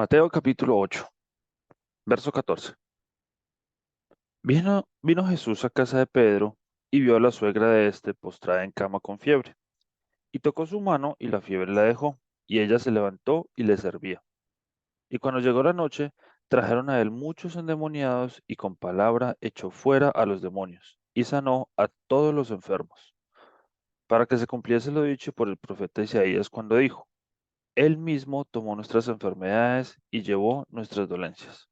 Mateo capítulo 8, verso 14. Vino Jesús a casa de Pedro y vio a la suegra de éste postrada en cama con fiebre. Y tocó su mano y la fiebre la dejó, y ella se levantó y le servía. Y cuando llegó la noche, trajeron a él muchos endemoniados y con palabra echó fuera a los demonios y sanó a todos los enfermos, para que se cumpliese lo dicho por el profeta Isaías cuando dijo, Él mismo tomó nuestras enfermedades y llevó nuestras dolencias.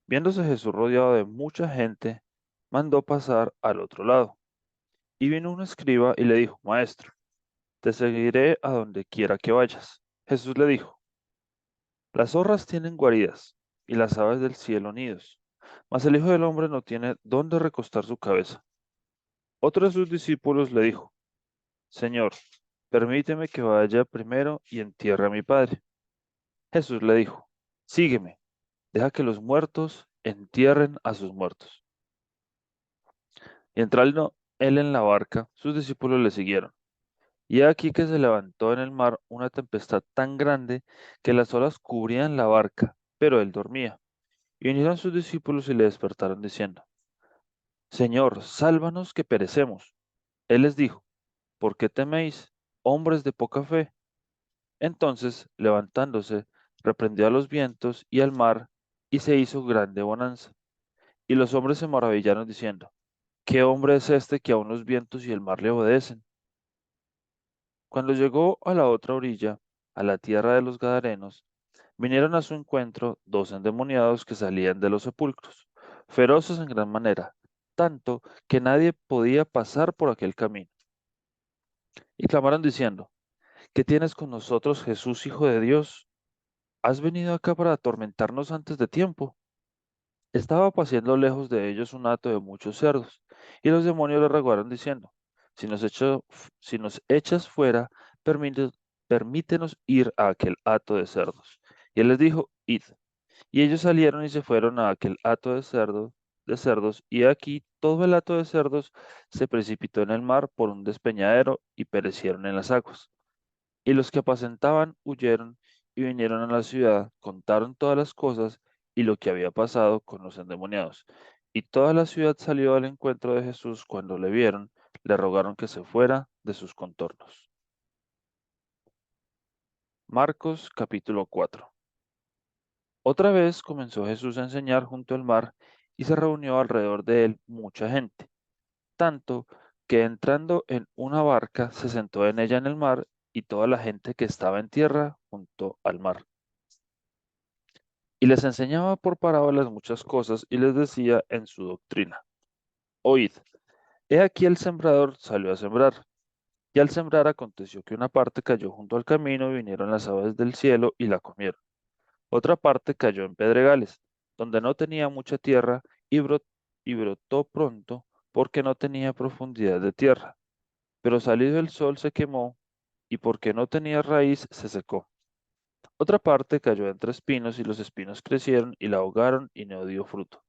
Viéndose Jesús rodeado de mucha gente, mandó pasar al otro lado. Y vino un escriba y le dijo, Maestro, te seguiré a donde quiera que vayas. Jesús le dijo, las zorras tienen guaridas y las aves del cielo nidos, mas el Hijo del Hombre no tiene dónde recostar su cabeza. Otro de sus discípulos le dijo, Señor, permíteme que vaya primero y entierre a mi padre. Jesús le dijo, sígueme, deja que los muertos entierren a sus muertos. Y entrando él en la barca, sus discípulos le siguieron. Y he aquí que se levantó en el mar una tempestad tan grande que las olas cubrían la barca, pero él dormía. Y vinieron sus discípulos y le despertaron diciendo, Señor, sálvanos que perecemos. Él les dijo, ¿por qué teméis, hombres de poca fe? Entonces, levantándose, reprendió a los vientos y al mar, y se hizo grande bonanza. Y los hombres se maravillaron diciendo, ¿qué hombre es este que aun los vientos y el mar le obedecen? Cuando llegó a la otra orilla, a la tierra de los Gadarenos, vinieron a su encuentro dos endemoniados que salían de los sepulcros, feroces en gran manera, tanto que nadie podía pasar por aquel camino. Y clamaron diciendo, ¿qué tienes con nosotros, Jesús, Hijo de Dios? ¿Has venido acá para atormentarnos antes de tiempo? Estaba paciendo lejos de ellos un hato de muchos cerdos, y los demonios le rogaron diciendo, si nos echas fuera, permite- permítenos ir a aquel hato de cerdos. Y él les dijo, id. Y ellos salieron y se fueron a aquel hato de cerdos, y aquí todo el hato de cerdos se precipitó en el mar por un despeñadero y perecieron en las aguas. Y los que apacentaban huyeron y vinieron a la ciudad, contaron todas las cosas y lo que había pasado con los endemoniados. Y toda la ciudad salió al encuentro de Jesús cuando le vieron, le rogaron que se fuera de sus contornos. Marcos capítulo 4. Otra vez comenzó Jesús a enseñar junto al mar y se reunió alrededor de él mucha gente, tanto que entrando en una barca se sentó en ella en el mar y toda la gente que estaba en tierra junto al mar. Y les enseñaba por parábolas muchas cosas y les decía en su doctrina, oíd, he aquí el sembrador salió a sembrar. Y al sembrar aconteció que una parte cayó junto al camino y vinieron las aves del cielo y la comieron. Otra parte cayó en pedregales, donde no tenía mucha tierra y brotó pronto porque no tenía profundidad de tierra. Pero salido el sol se quemó y porque no tenía raíz se secó. Otra parte cayó entre espinos y los espinos crecieron y la ahogaron y no dio fruto.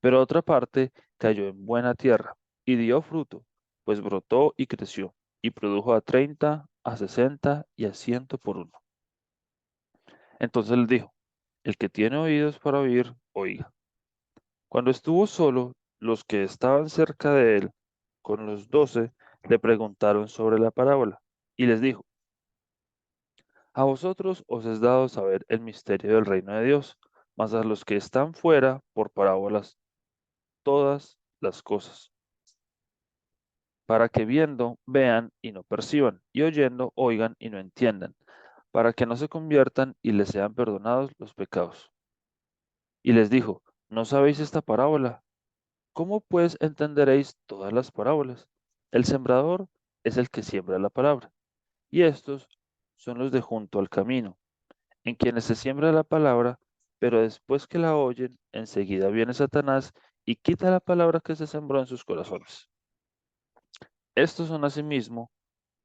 Pero otra parte cayó en buena tierra y dio fruto, pues brotó y creció, y produjo a 30, a 60 y a 100 por uno. Entonces les dijo, el que tiene oídos para oír, oiga. Cuando estuvo solo, los que estaban cerca de él, con los 12, le preguntaron sobre la parábola, y les dijo, a vosotros os es dado saber el misterio del reino de Dios, mas a los que están fuera, por parábolas, todas las cosas para que viendo vean y no perciban, y oyendo oigan y no entiendan, para que no se conviertan y les sean perdonados los pecados. Y les dijo, ¿no sabéis esta parábola? ¿Cómo pues entenderéis todas las parábolas? El sembrador es el que siembra la palabra, y estos son los de junto al camino, en quienes se siembra la palabra, pero después que la oyen, enseguida viene Satanás y quita la palabra que se sembró en sus corazones. Estos son asimismo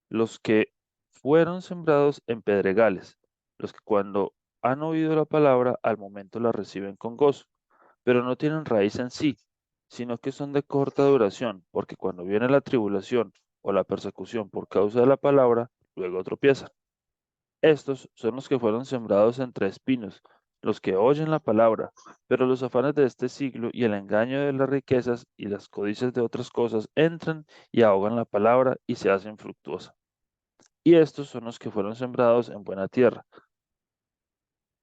los que fueron sembrados en pedregales, los que cuando han oído la palabra al momento la reciben con gozo, pero no tienen raíz en sí, sino que son de corta duración, porque cuando viene la tribulación o la persecución por causa de la palabra, luego tropiezan. Estos son los que fueron sembrados entre espinos, los que oyen la palabra, pero los afanes de este siglo y el engaño de las riquezas y las codicias de otras cosas entran y ahogan la palabra y se hacen fructuosa. Y estos son los que fueron sembrados en buena tierra,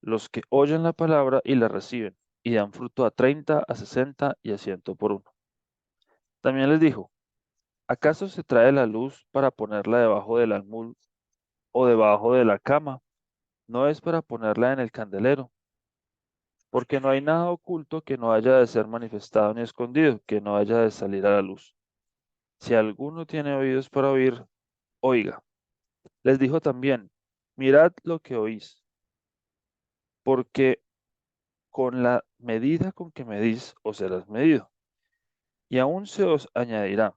los que oyen la palabra y la reciben, y dan fruto a 30, a 60 y a 100 por uno. También les dijo, ¿acaso se trae la luz para ponerla debajo del almud o debajo de la cama? No es para ponerla en el candelero, porque no hay nada oculto que no haya de ser manifestado ni escondido, que no haya de salir a la luz. Si alguno tiene oídos para oír, oiga. Les dijo también, mirad lo que oís, porque con la medida con que medís os serás medido, y aún se os añadirá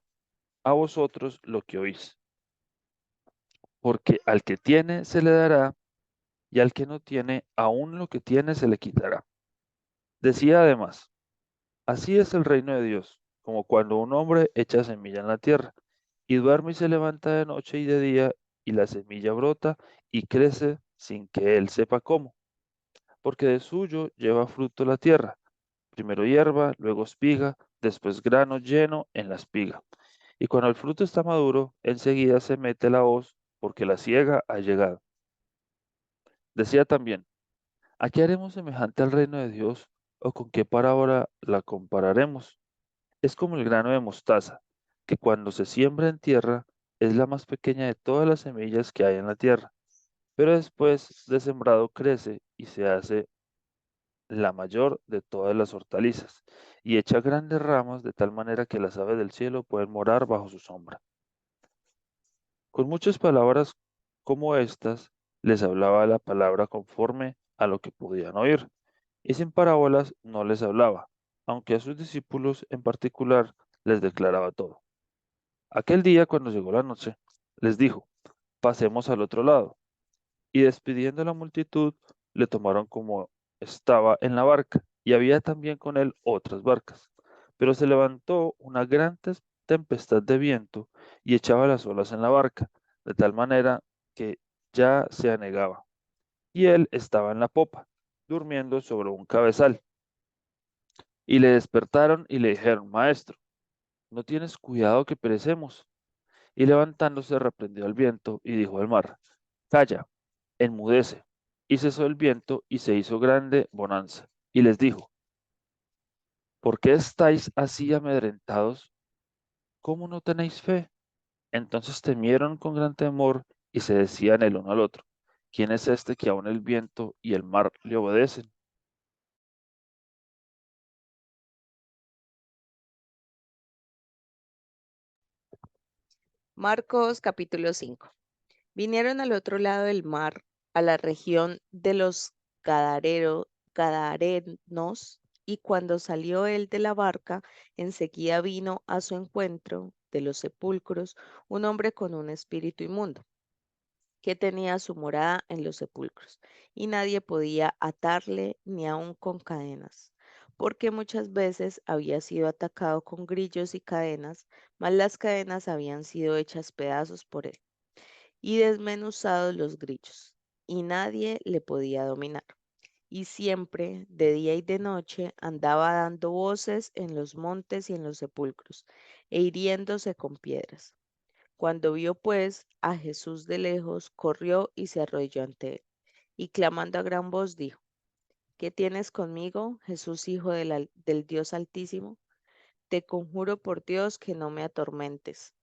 a vosotros lo que oís, porque al que tiene se le dará, y al que no tiene, aún lo que tiene se le quitará. Decía además, así es el reino de Dios, como cuando un hombre echa semilla en la tierra, y duerme y se levanta de noche y de día, y la semilla brota y crece sin que él sepa cómo, porque de suyo lleva fruto la tierra, primero hierba, luego espiga, después grano lleno en la espiga. Y cuando el fruto está maduro, enseguida se mete la hoz, porque la siega ha llegado. Decía también, ¿a qué haremos semejante al reino de Dios? ¿O con qué parábola la compararemos? Es como el grano de mostaza, que cuando se siembra en tierra es la más pequeña de todas las semillas que hay en la tierra, pero después de sembrado crece y se hace la mayor de todas las hortalizas, y echa grandes ramas de tal manera que las aves del cielo pueden morar bajo su sombra. Con muchas palabras como estas, les hablaba la palabra conforme a lo que podían oír, y sin parábolas no les hablaba, aunque a sus discípulos en particular les declaraba todo. Aquel día, cuando llegó la noche, les dijo, pasemos al otro lado. Y despidiendo a la multitud, le tomaron como estaba en la barca, y había también con él otras barcas. Pero se levantó una gran tempestad de viento y echaba las olas en la barca, de tal manera que ya se anegaba. Y él estaba en la popa, durmiendo sobre un cabezal. Y le despertaron y le dijeron, Maestro, ¿no tienes cuidado que perecemos? Y levantándose reprendió al viento y dijo al mar, Calla, enmudece. Y cesó el viento y se hizo grande bonanza. Y les dijo, ¿por qué estáis así amedrentados? ¿Cómo no tenéis fe? Entonces temieron con gran temor y se decían el uno al otro, ¿quién es este que aun el viento y el mar le obedecen? Marcos capítulo 5. Vinieron al otro lado del mar, a la región de los Gadarenos, y cuando salió él de la barca, enseguida vino a su encuentro de los sepulcros un hombre con un espíritu inmundo, que tenía su morada en los sepulcros, y nadie podía atarle ni aun con cadenas, porque muchas veces había sido atacado con grillos y cadenas, mas las cadenas habían sido hechas pedazos por él y desmenuzados los grillos, y nadie le podía dominar. Y siempre, de día y de noche, andaba dando voces en los montes y en los sepulcros, e hiriéndose con piedras. Cuando vio pues a Jesús de lejos, corrió y se arrodilló ante él, y clamando a gran voz dijo, ¿qué tienes conmigo, Jesús, Hijo del Dios Altísimo? Te conjuro por Dios que no me atormentes,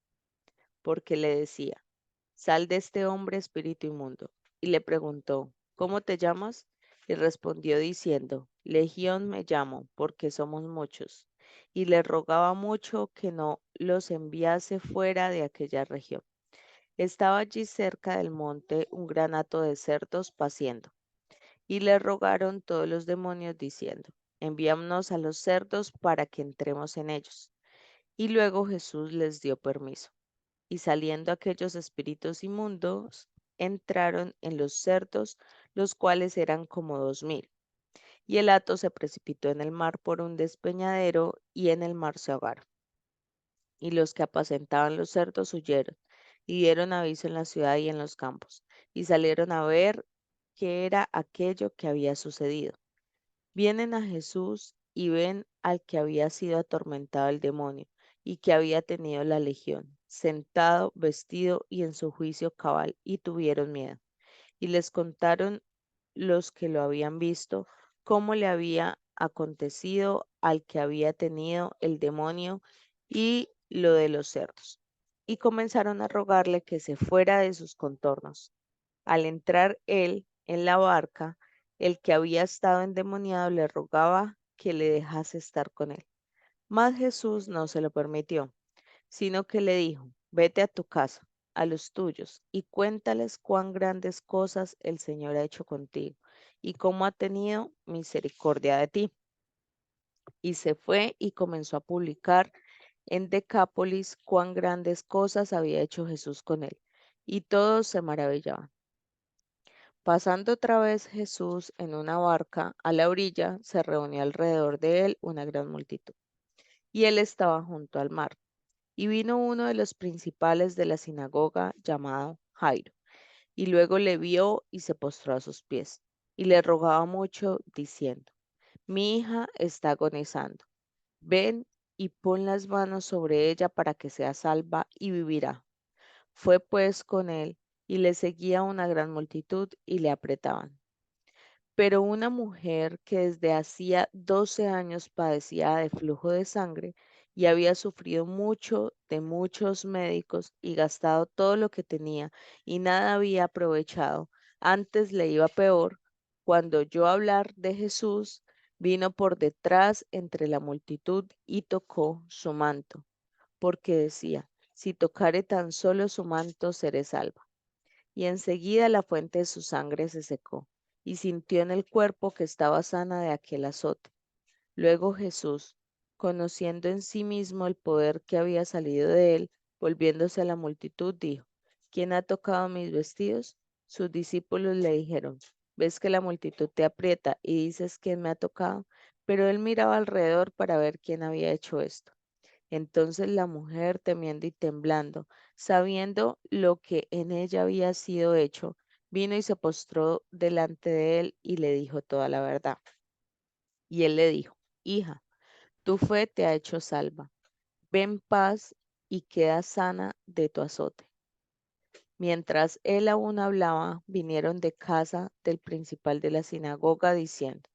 porque le decía, sal de este hombre espíritu inmundo. Y le preguntó, ¿cómo te llamas? Y respondió diciendo, Legión me llamo, porque somos muchos. Y le rogaba mucho que no los enviase fuera de aquella región. Estaba allí cerca del monte un gran hato de cerdos paciendo. Y le rogaron todos los demonios diciendo, enviámonos a los cerdos para que entremos en ellos. Y luego Jesús les dio permiso. Y saliendo aquellos espíritus inmundos, entraron en los cerdos, los cuales eran como 2000. Y el hato se precipitó en el mar por un despeñadero, y en el mar se ahogaron. Y los que apacentaban los cerdos huyeron, y dieron aviso en la ciudad y en los campos, y salieron a ver qué era aquello que había sucedido. Vienen a Jesús y ven al que había sido atormentado el demonio y que había tenido la legión, sentado, vestido y en su juicio cabal, y tuvieron miedo. Y les contaron los que lo habían visto cómo le había acontecido al que había tenido el demonio y lo de los cerdos. Y comenzaron a rogarle que se fuera de sus contornos. Al entrar él en la barca, el que había estado endemoniado le rogaba que le dejase estar con él. Mas Jesús no se lo permitió, sino que le dijo, vete a tu casa, a los tuyos, y cuéntales cuán grandes cosas el Señor ha hecho contigo, y cómo ha tenido misericordia de ti. Y se fue y comenzó a publicar en Decápolis cuán grandes cosas había hecho Jesús con él, y todos se maravillaban. Pasando otra vez Jesús en una barca a la orilla, se reunió alrededor de él una gran multitud, y él estaba junto al mar. Y vino uno de los principales de la sinagoga llamado Jairo, y luego le vio y se postró a sus pies, y le rogaba mucho, diciendo, mi hija está agonizando, ven y pon las manos sobre ella para que sea salva y vivirá. Fue pues con él, y le seguía una gran multitud y le apretaban. Pero una mujer que desde hacía 12 años padecía de flujo de sangre y había sufrido mucho de muchos médicos y gastado todo lo que tenía y nada había aprovechado, antes le iba peor, cuando oyó hablar de Jesús, vino por detrás entre la multitud y tocó su manto, porque decía, si tocare tan solo su manto, seré salva. Y enseguida la fuente de su sangre se secó, y sintió en el cuerpo que estaba sana de aquel azote. Luego Jesús, conociendo en sí mismo el poder que había salido de él, volviéndose a la multitud, dijo, ¿quién ha tocado mis vestidos? Sus discípulos le dijeron, ves que la multitud te aprieta y dices, ¿quién me ha tocado? Pero él miraba alrededor para ver quién había hecho esto. Entonces la mujer, temiendo y temblando, sabiendo lo que en ella había sido hecho, vino y se postró delante de él y le dijo toda la verdad. Y él le dijo, hija, tu fe te ha hecho salva. Ve en paz y queda sana de tu azote. Mientras él aún hablaba, vinieron de casa del principal de la sinagoga diciendo,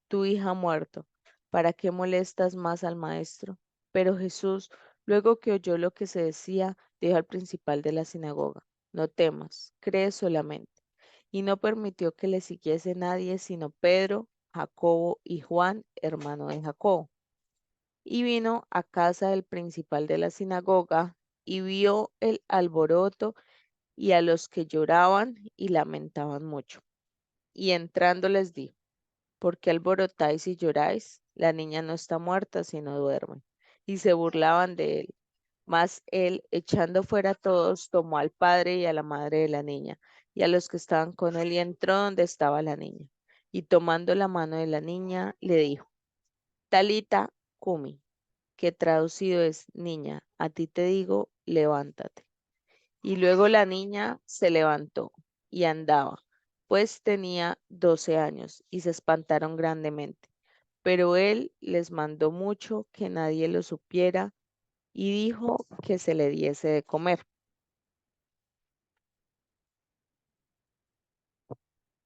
tu hija ha muerto, ¿para qué molestas más al maestro? Pero Jesús, luego que oyó lo que se decía, dijo al principal de la sinagoga, no temas, cree solamente. Y no permitió que le siguiese nadie sino Pedro, Jacobo y Juan, hermano de Jacobo. Y vino a casa del principal de la sinagoga y vio el alboroto y a los que lloraban y lamentaban mucho. Y entrando les dijo, ¿por qué alborotáis y lloráis? La niña no está muerta, sino duerme. Y se burlaban de él. Mas él, echando fuera a todos, tomó al padre y a la madre de la niña, y a los que estaban con él, y entró donde estaba la niña. Y tomando la mano de la niña, le dijo, Talita cumi, que traducido es, niña, a ti te digo, levántate. Y luego la niña se levantó y andaba, pues tenía 12 años, y se espantaron grandemente. Pero él les mandó mucho que nadie lo supiera y dijo que se le diese de comer.